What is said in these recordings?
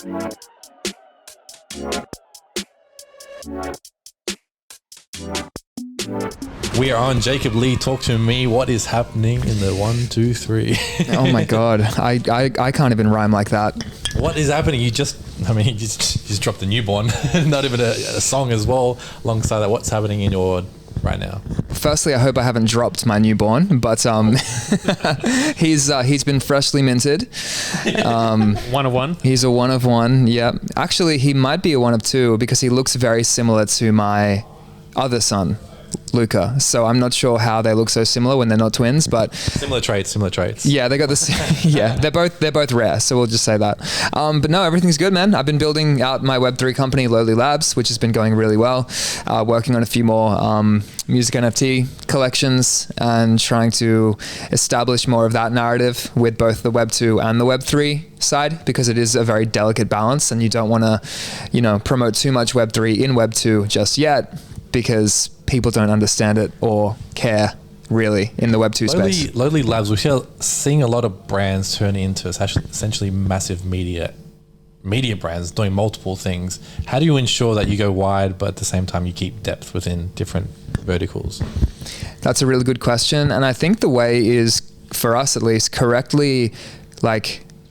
We are on Jacob Lee. Talk to me. What is happening in the 1, 2, 3? Oh my God. I can't even rhyme like that. What is happening? You just dropped a newborn. Not even a song as well. Alongside that, what's happening in your right now? Firstly, I hope I haven't dropped my newborn, but he's been freshly minted. One of one. He's a one of one. Yeah. Actually, he might be a one of two because he looks very similar to my other son, Luca. So I'm not sure how they look so similar when they're not twins, but similar traits. Yeah, they got this. Yeah, they're both rare. So we'll just say that. But no, everything's good, man. I've been building out my Web3 company, Rowdy Labs, which has been going really well. Working on a few more music NFT collections and trying to establish more of that narrative with both the Web2 and the Web3 side, because it is a very delicate balance, and you don't want to, promote too much Web3 in Web2 just yet, because people don't understand it or care really in the Web2 space. Rowdy Labs, we're seeing a lot of brands turn into essentially massive media brands doing multiple things. How do you ensure that you go wide, but at the same time you keep depth within different verticals? That's a really good question. And I think the way is, for us at least, correctly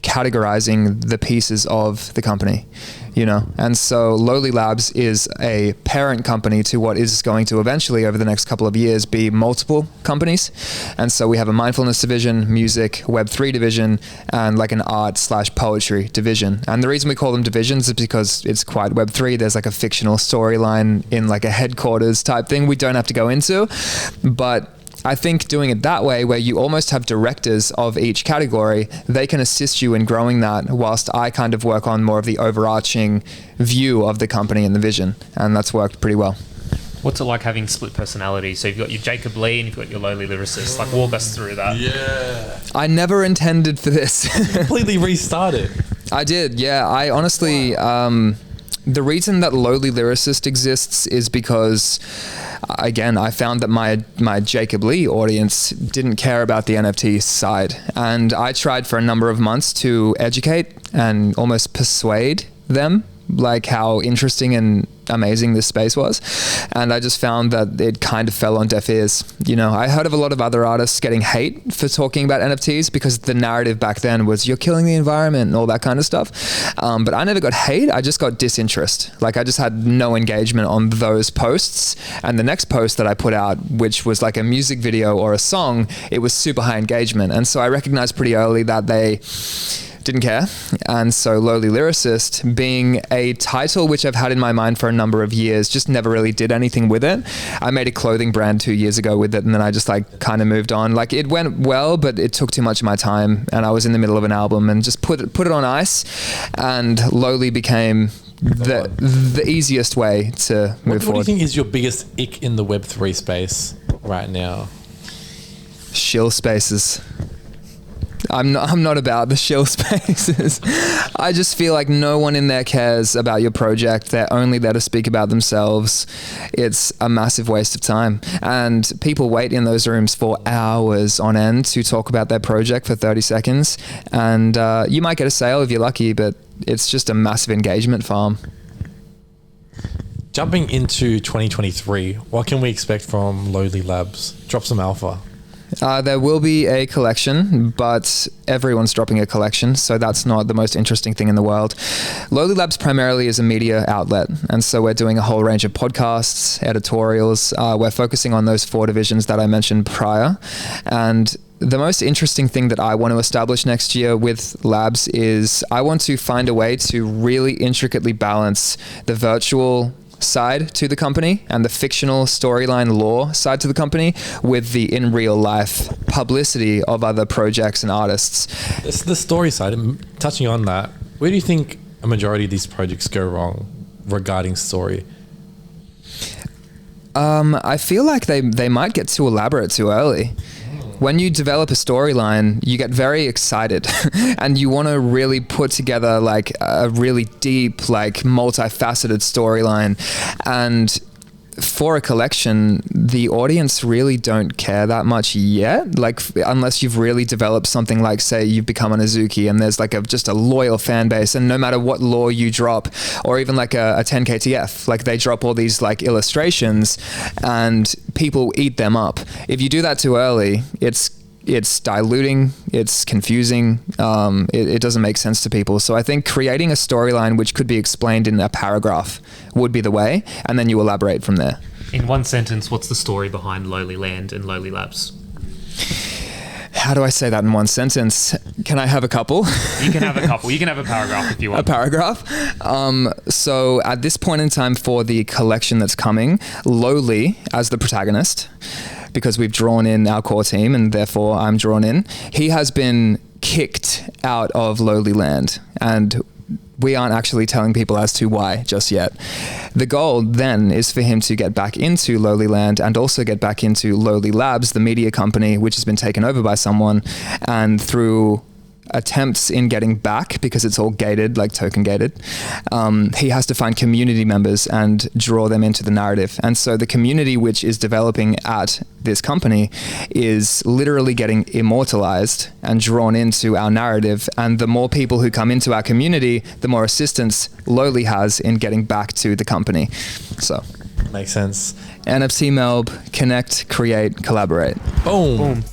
categorizing the pieces of the company, and so Rowdy Labs is a parent company to what is going to eventually, over the next couple of years, be multiple companies. And so we have a mindfulness division, music, Web3 division, and an art/poetry division. And the reason we call them divisions is because it's quite Web3. There's a fictional storyline in a headquarters type thing we don't have to go into, but I think doing it that way, where you almost have directors of each category, they can assist you in growing that, whilst I kind of work on more of the overarching view of the company and the vision. And that's worked pretty well. What's it like having split personalities? So you've got your Jacob Lee and you've got your Rowdy lyricist. Walk us through that. Yeah. I never intended for this. Completely restarted. I did, yeah. I honestly... the reason that Rowdy Lyricist exists is because, again, I found that my Jacob Lee audience didn't care about the NFT side. And I tried for a number of months to educate and almost persuade them, how interesting and amazing this space was. And I just found that it kind of fell on deaf ears. I heard of a lot of other artists getting hate for talking about NFTs because the narrative back then was you're killing the environment and all that kind of stuff. But I never got hate. I just got disinterest. I just had no engagement on those posts. And the next post that I put out, which was a music video or a song, it was super high engagement. And so I recognized pretty early that they didn't care. And so Rowdy Lyricist, being a title which I've had in my mind for a number of years, just never really did anything with it. I made a clothing brand 2 years ago with it, and then I just kind of moved on. It went well, but it took too much of my time, and I was in the middle of an album and just put it on ice, and Rowdy became the easiest way to move forward. What do you think is your biggest ick in the Web3 space right now? Shill spaces. I'm not about the shill spaces. I just feel like no one in there cares about your project. They're only there to speak about themselves. It's a massive waste of time. And people wait in those rooms for hours on end to talk about their project for 30 seconds. And you might get a sale if you're lucky, but it's just a massive engagement farm. Jumping into 2023, what can we expect from Rowdy Labs? Drop some alpha. There will be a collection, but everyone's dropping a collection, so that's not the most interesting thing in the world. Rowdy Labs primarily is a media outlet, and so we're doing a whole range of podcasts, editorials. We're focusing on those 4 divisions that I mentioned prior. And the most interesting thing that I want to establish next year with Labs is I want to find a way to really intricately balance the virtual side to the company and the fictional storyline lore side to the company with the in real life publicity of other projects and artists. It's the story side. Touching on that, where do you think a majority of these projects go wrong regarding story? I feel like they might get too elaborate too early. When you develop a storyline, you get very excited and you want to really put together a really deep, multifaceted storyline. And for a collection, the audience really don't care that much yet. Like, unless you've really developed something like, say, you've become an Azuki and there's like just a loyal fan base, and no matter what lore you drop, or even like a 10KTF, like they drop all these like illustrations and people eat them up. If you do that too early, it's diluting, it's confusing, it doesn't make sense to people. So I think creating a storyline which could be explained in a paragraph would be the way, and then you elaborate from there. In one sentence, what's the story behind Lowly Land and Lowly Labs? How do I say that in one sentence? Can I have a couple? You can have a couple. You can have a paragraph if you want. A paragraph? So at this point in time for the collection that's coming, Lowly as the protagonist, because we've drawn in our core team and therefore I'm drawn in, he has been kicked out of Lowly Land, and we aren't actually telling people as to why just yet. The goal then is for him to get back into Lowly Land and also get back into Lowly Labs, the media company, which has been taken over by someone, and through attempts in getting back, because it's all gated, like token gated, he has to find community members and draw them into the narrative. And so the community which is developing at this company is literally getting immortalized and drawn into our narrative. And the more people who come into our community, the more assistance Lowly has in getting back to the company. So makes sense. NFT MELB, connect, create, collaborate. Boom. Boom.